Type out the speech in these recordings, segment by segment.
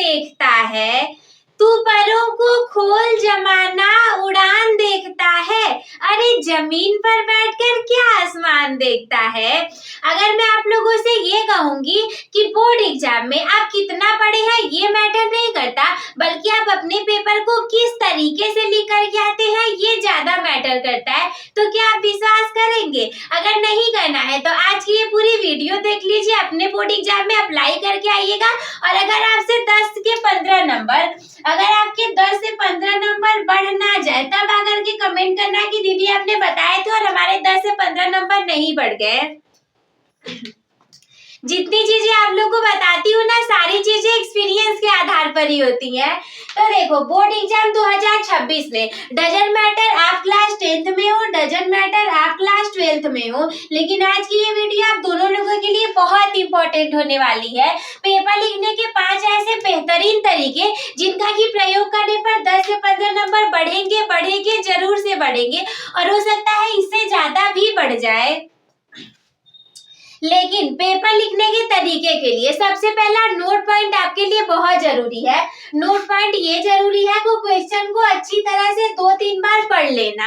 देखता है, तू परों को खोल जमाना उड़ान देखता है, अरे जमीन पर बैठकर क्या आसमान देखता है। अगर मैं आप लोगों से ये कहूंगी कि बोर्ड एग्जाम में आप कितना पढ़े हैं ये मैटर नहीं करता, बल्कि आप अपने पेपर को किस तरीके से लिख करके आते हैं ये ज्यादा मैटर करता है, तो क्या आप विश्वास करेंगे? अगर नहीं करना है तो आज की ये पूरी वीडियो देख लीजिए, अपने बोर्ड एग्जाम में अप्लाई करके आइएगा। और अगर आपसे 10 के 15 नंबर, अगर आपके 10 से 15 नंबर बढ़ ना जाए तब आकर के कमेंट करना कि दीदी आपने बताए थे और हमारे 10 से 15 नंबर नहीं बढ़ गए। जितनी चीजें आप लोग को बताती हूँ ना, सारी चीजें एक्सपीरियंस के आधार पर ही होती हैं। तो देखो, बोर्ड एग्जाम 2026 में डजंट मैटर आप क्लास 10th में हो, डजंट मैटर आप क्लास 12th में हो, लेकिन आज की ये वीडियो आप दोनों लोगों के लिए बहुत इंपॉर्टेंट होने वाली है। पेपर लिखने के 5 ऐसे बेहतरीन तरीके जिनका की प्रयोग करने पर 10 से 15 नंबर बढ़ेंगे, जरूर से बढ़ेंगे, और हो सकता है इससे ज्यादा भी बढ़ जाए। लेकिन पेपर लिखने के तरीके के लिए सबसे पहला नोट पॉइंट आपके लिए बहुत जरूरी है। नोट पॉइंट ये जरूरी है कि क्वेश्चन को अच्छी तरह से 2-3 बार पढ़ लेना।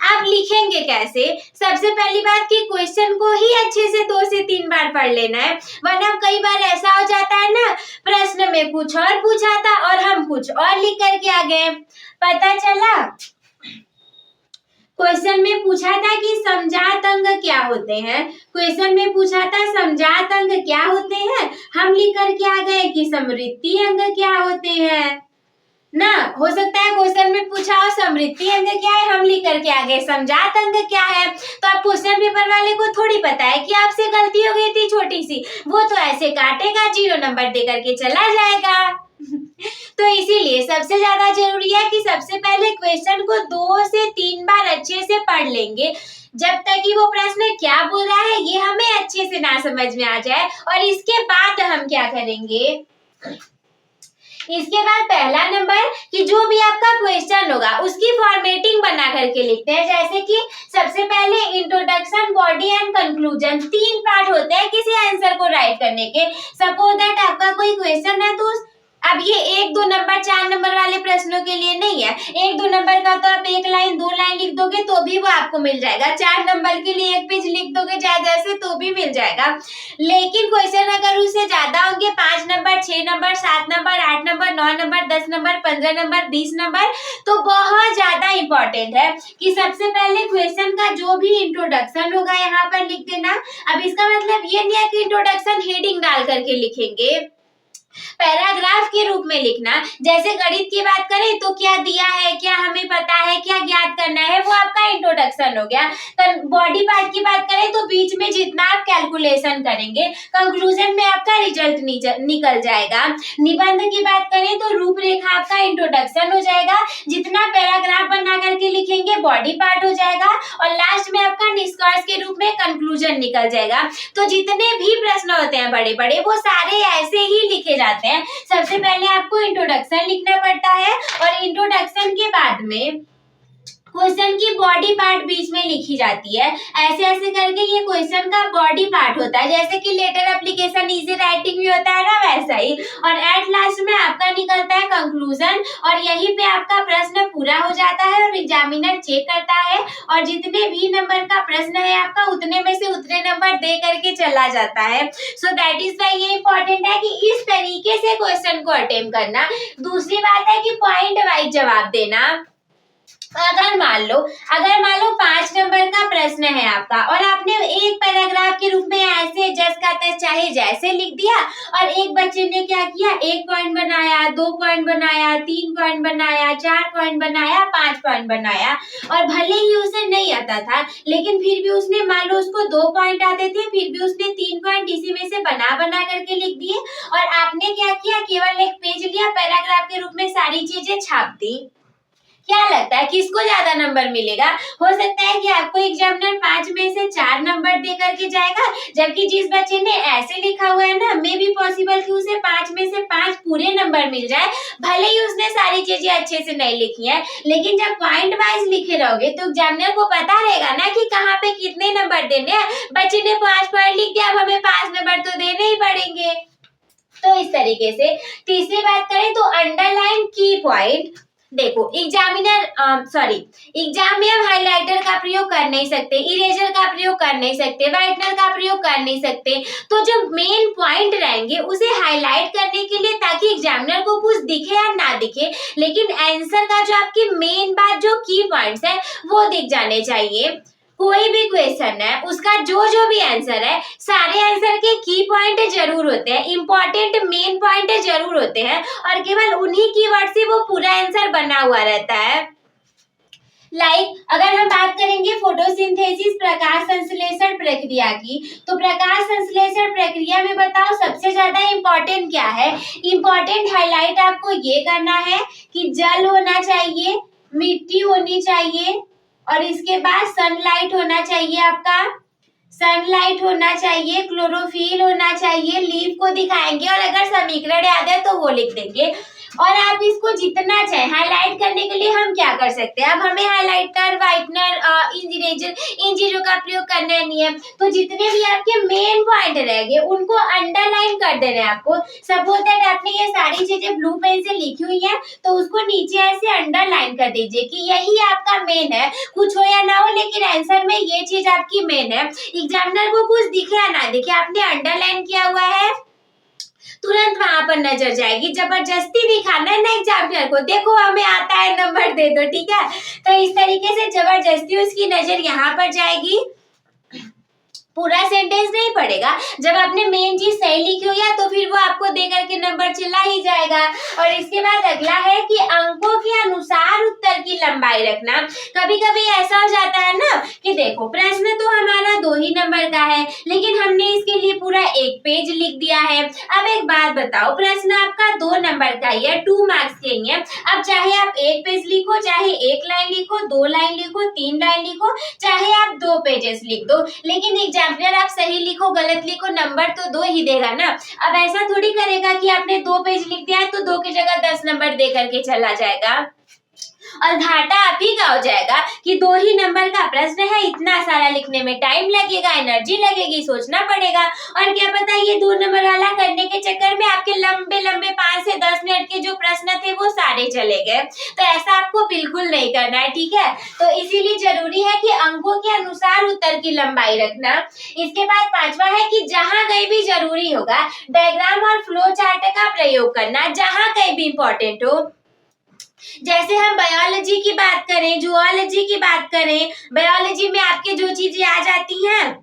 आप लिखेंगे कैसे? सबसे पहली बात कि क्वेश्चन को ही अच्छे से 2 से 3 बार पढ़ लेना है, वरना कई बार ऐसा हो जाता है ना, प्रश्न में कुछ और पूछा था और हम कुछ और लिख करके आ गए। पता चला क्वेश्चन में पूछा था कि समजात अंग क्या होते हैं, क्वेश्चन में पूछा था समजात अंग क्या होते हैं, हम लिख करके आ गए कि समृद्धि अंग क्या होते हैं ना। हो सकता है क्वेश्चन में पूछा हो समृद्धि अंग क्या है, हम लिख करके आ गए समजात अंग क्या है। तो अब क्वेश्चन पेपर वाले को थोड़ी पता है कि आपसे गलती हो गई थी छोटी सी, वो तो ऐसे काटेगा, 0 नंबर दे करके चला जाएगा। तो इसीलिए सबसे ज्यादा जरूरी है कि सबसे पहले क्वेश्चन को 2 से 3 बार अच्छे से पढ़ लेंगे, जब तक कि वो प्रश्न क्या बोल रहा है ये हमें अच्छे से ना समझ में आ जाए। और इसके बाद हम क्या करेंगे, इसके बाद पहला नंबर कि जो भी आपका क्वेश्चन होगा उसकी फॉर्मेटिंग बना करके लिखते हैं। जैसे कि सबसे पहले introduction, body and conclusion, 3 part होते हैं किसी आंसर को राइट करने के। सपोज दैट आपका कोई क्वेश्चन है, तो अब ये 1-2 नंबर 4 नंबर वाले प्रश्नों के लिए नहीं है। 1-2 नंबर का तो आप 1 लाइन 2 लाइन लिख दोगे तो भी वो आपको मिल जाएगा। 4 नंबर के लिए 1 पेज लिख दोगे जैसे तो भी मिल जाएगा। लेकिन क्वेश्चन अगर उससे ज्यादा होंगे, 5 number 6 number 7 number 8 number 9 number 10 number 15 number 20 number, तो बहुत ज्यादा इंपॉर्टेंट है कि सबसे पहले क्वेश्चन का जो भी इंट्रोडक्शन होगा यहाँ पर लिख देना। अब इसका मतलब ये नहीं है कि इंट्रोडक्शन हेडिंग डाल करके लिखेंगे, पैराग्राफ के रूप में लिखना। जैसे गणित की बात करें तो क्या दिया है, क्या हमें पता है, क्या ज्ञात करना है, वो आपका इंट्रोडक्शन हो गया। तो बॉडी पार्ट की बात करें तो बीच में जितना आप कैलकुलेशन करेंगे, कंक्लूजन में आपका रिजल्ट निकल जाएगा। निबंध की बात करें तो रूपरेखा आपका इंट्रोडक्शन हो जाएगा, जितना पैराग्राफ बना करके लिखेंगे बॉडी पार्ट हो जाएगा, और लास्ट में आपका निष्कर्ष के रूप में कंक्लूजन निकल जाएगा। तो जितने भी प्रश्न होते हैं बड़े बड़े, वो सारे ऐसे ही लिखे जाते हैं। सबसे पहले आपको इंट्रोडक्शन लिखना पड़ता है, और इंट्रोडक्शन के बाद में क्वेश्चन की बॉडी पार्ट बीच में लिखी जाती है। ऐसे ऐसे करके ये क्वेश्चन का बॉडी पार्ट होता है। जैसे कि लेटर एप्लीकेशन इजी राइटिंग भी होता है ना, वैसा ही। और एट लास्ट में आपका निकलता है कंक्लूजन, और यहीं पे आपका प्रश्न पूरा हो जाता है और एग्जामिनर चेक करता है, और जितने भी नंबर का प्रश्न है आपका उतने में से उतने नंबर दे करके चला जाता है। सो दैट इज वाई ये इंपॉर्टेंट है कि इस तरीके से क्वेश्चन को अटेम्प्ट करना। दूसरी बात है कि पॉइंट वाइज जवाब देना। अगर मान लो 5 नंबर का प्रश्न है आपका, और आपने एक पैराग्राफ के रूप में ऐसे जस का तस चाहे जैसे लिख दिया, और एक बच्चे ने क्या किया, 1 पॉइंट बनाया, 2 पॉइंट बनाया, 3 पॉइंट बनाया, 4 पॉइंट बनाया, 5 पॉइंट बनाया, और भले ही उसे नहीं आता था लेकिन फिर भी उसने, मान लो उसको 2 पॉइंट आते थे, फिर भी उसने 3 पॉइंट इसी में से बना करके लिख दिए। और आपने क्या किया, केवल 1 पेज लिया, पैराग्राफ के रूप में सारी चीजें छाप दी। क्या लगता है किसको ज्यादा नंबर मिलेगा? हो सकता है कि आपको एग्जामिनर 5 में से 4 नंबर दे करके जाएगा, जबकि जिस बच्चे ने ऐसे लिखा हुआ है ना, मे भी पॉसिबल कि उसे 5 में से 5 पूरे नंबर मिल जाए, भले ही उसने सारी चीजें अच्छे से नहीं लिखी है। लेकिन जब पॉइंट वाइज लिखे रहोगे तो एग्जामिनर को पता रहेगा ना कि कहाँ पे कितने नंबर देने हैं। बच्चे ने 5 पॉइंट लिख दिया, अब हमें 5 नंबर तो देने ही पड़ेंगे। तो इस तरीके से तीसरी बात करें तो अंडरलाइन की पॉइंट। देखो एग्जाम में हम हाइलाइटर का प्रयोग कर नहीं सकते, इरेजर का प्रयोग कर नहीं सकते, व्हाइटनर का प्रयोग कर नहीं सकते। तो जो मेन पॉइंट रहेंगे उसे हाईलाइट करने के लिए, ताकि एग्जामिनर को कुछ दिखे या ना दिखे, लेकिन आंसर का जो आपकी मेन बात जो की पॉइंट्स है वो दिख जाने चाहिए। कोई भी क्वेश्चन है उसका जो भी आंसर है, सारे आंसर के की पॉइंट जरूर होते हैं, इंपॉर्टेंट मेन पॉइंट जरूर होते हैं, और केवल उन्हीं कीवर्ड से वो पूरा आंसर बना हुआ रहता है। अगर हम बात करेंगे फोटोसिंथेसिस प्रकाश संश्लेषण प्रक्रिया की, तो प्रकाश संश्लेषण प्रक्रिया में बताओ सबसे ज्यादा इंपॉर्टेंट क्या है। इंपॉर्टेंट हाईलाइट आपको ये करना है कि जल होना चाहिए, मिट्टी होनी चाहिए, और इसके बाद सनलाइट होना चाहिए, आपका सनलाइट होना चाहिए, क्लोरोफिल होना चाहिए, लीफ को दिखाएंगे, और अगर समीकरण याद है तो वो लिख देंगे। और आप इसको जितना चाहे हाईलाइट करने के लिए हम क्या कर सकते हैं, अब हमें हाइलाइटर, व्हाइटनर, इरेजर इन चीजों का प्रयोग करना नहीं है, तो जितने भी आपके मेन पॉइंट रहेंगे उनको अंडरलाइन कर देना है आपको। सपोज दैट आपने ये सारी चीजें ब्लू पेन से लिखी हुई है, तो उसको नीचे ऐसे अंडरलाइन कर दीजिए कि यही आपका मेन है, कुछ हो या ना हो लेकिन आंसर में ये चीज आपकी मेन है। एग्जामिनर को कुछ दिखे या ना दिखे, आपने अंडरलाइन किया हुआ है, तुरंत वहां पर नजर जाएगी। जबरदस्ती दिखाना है ना एग्जामिनर को, देखो हमें आता है नंबर दे दो, ठीक है। तो इस तरीके से जबरदस्ती उसकी नजर यहाँ पर जाएगी, पूरा सेंटेंस नहीं पढ़ेगा। जब आपने मेन चीज सही लिखी हो या तो फिर वो आपको दे करके नंबर चिल्ला ही जाएगा। और इसके बाद अगला है कि अंकों के अनुसार उत्तर की लंबाई रखना। कभी कभी ऐसा हो जाता है ना कि देखो प्रश्न तो हमारा 2 ही नंबर का है, लेकिन हमने इसके लिए पूरा 1 पेज लिख दिया है। अब एक बात बताओ, प्रश्न आपका 2 नंबर का ही है, 2 मार्क्स के ही है। अब चाहे आप 1 पेज लिखो, चाहे 1 लाइन लिखो, 2 लाइन लिखो, 3 लाइन लिखो, चाहे आप 2 पेजेस लिख दो, लेकिन एग्जामिनर आप सही लिखो गलत लिखो नंबर तो 2 ही देगा ना। अब ऐसा थोड़ी करेगा कि आपने 2 पेज लिख दिया है तो 2 की जगह 10 नंबर दे करके चला जाएगा, और घाटा आप ही का हो जाएगा कि 2 ही नंबर का प्रश्न है, इतना सारा लिखने में टाइम लगेगा, एनर्जी लगेगी, सोचना पड़ेगा, और क्या पता ये 2 नंबर वाला करने के चक्कर में आपके लंबे लंबे 5 से 10 मिनट के जो प्रश्न थे वो सारे चले गए। तो ऐसा आपको बिल्कुल नहीं करना है, ठीक है। तो इसीलिए जरूरी है कि अंकों के अनुसार उत्तर की लंबाई रखना। इसके बाद 5वां है कि जहां कहीं भी जरूरी होगा डायग्राम और फ्लो चार्ट का प्रयोग करना, जहां कहीं भी इंपॉर्टेंट हो। जैसे हम बायोलॉजी की बात करें, जूलॉजी की बात करें, बायोलॉजी में आपके जो चीजें आ जाती हैं,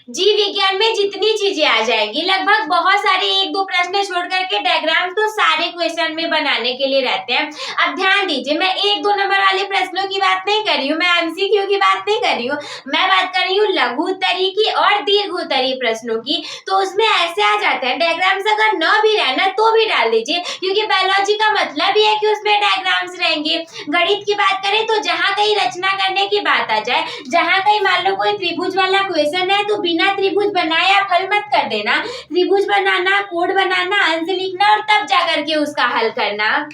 जीव विज्ञान में जितनी चीजें आ जाएंगी लगभग, बहुत सारे 1-2 प्रश्न छोड़ करके डायग्राम तो सारे क्वेश्चन में बनाने के लिए रहते हैं। अब ध्यान दीजिए, मैं 1-2 नंबर वाले प्रश्नों की बात नहीं कर रही हूँ, मैं एमसीक्यू की बात नहीं कर रही हूँ, मैं बात कर रही हूँ लघु उत्तरीय की और दीर्घ उत्तरीय प्रश्नों की। तो उसमें ऐसे आ जाते हैं डायग्राम्स, अगर न भी रहना तो भी डाल दीजिए, क्योंकि बायोलॉजी का मतलब ही है कि उसमें डायग्राम्स रहेंगे। गणित की बात करें तो जहाँ कहीं रचना करने की बात आ जाए, जहाँ कहीं मान लो कोई त्रिभुज वाला क्वेश्चन है तो बिना त्रिभुज बनाए आप हल मत कर देना, त्रिभुज बनाना, कोड बनाना, अंश लिखना और तब जाकर के उसका हल करना।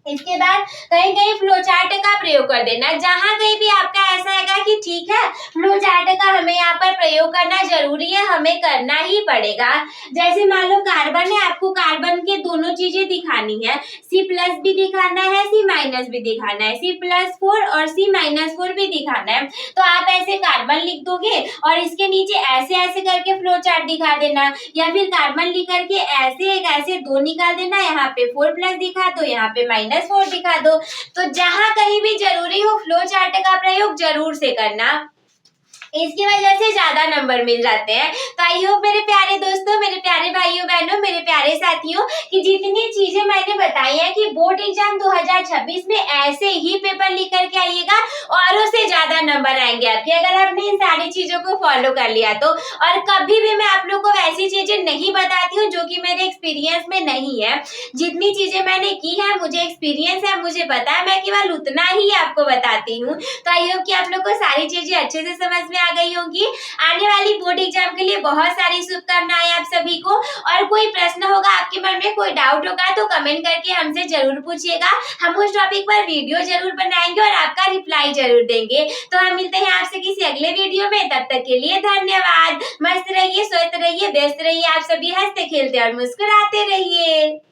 इसके बाद कहीं कहीं फ्लो चार्ट का प्रयोग कर देना, जहां कहीं भी आपका ऐसा है कि ठीक है फ्लो चार्ट का हमें यहाँ पर प्रयोग करना जरूरी है, हमें करना ही पड़ेगा। जैसे मान लो कार्बन है, आपको कार्बन के दोनों चीजें दिखानी है, C+ भी दिखाना है, C- भी दिखाना है, C+4 और C-4 भी दिखाना है। तो आप ऐसे कार्बन लिख दोगे और इसके नीचे ऐसे ऐसे करके फ्लो चार्ट दिखा देना, या फिर कार्बन लिख करके ऐसे एक ऐसे 2 निकाल देना, यहाँ पे 4+ दिखा दो, यहाँ पे -4 दिखा दो। तो जहां कहीं भी जरूरी हो फ्लो चार्ट का प्रयोग जरूर से करना, इसकी वजह से ज्यादा नंबर मिल जाते हैं। तो आई होप मेरे प्यारे दोस्तों, मेरे प्यारे भाइयों बहनों, मेरे प्यारे साथियों, कि जितनी चीजें मैंने बताई हैं कि बोर्ड एग्जाम 2026 में ऐसे ही पेपर लिख करके आइएगा और उससे ज्यादा नंबर आएंगे आपके, अगर आपने इन सारी चीजों को फॉलो कर लिया तो। और कभी भी मैं आप लोग को वैसी चीजें नहीं बताती हूँ जो कि मेरे एक्सपीरियंस में नहीं है। जितनी चीजें मैंने की है, मुझे एक्सपीरियंस है, मुझे पता है, मैं केवल उतना ही आपको बताती हूँ। तो आई होप कि आप लोग को सारी चीजें अच्छे से समझ में आ गई होगी। आने वाली बोर्ड एग्जाम के लिए बहुत सारी शुभकामनाएं आप सभी को। और कोई प्रश्न होगा आपके मन में, कोई डाउट होगा तो कमेंट करके हमसे जरूर पूछिएगा, हम उस टॉपिक पर वीडियो जरूर बनाएंगे और आपका रिप्लाई जरूर देंगे। तो हम मिलते हैं आपसे किसी अगले वीडियो में, तब तक के लिए धन्यवाद। मस्त रहिए, स्वस्थ रहिए, व्यस्त रहिए। आप सभी हंसते खेलते और मुस्कुराते रहिए।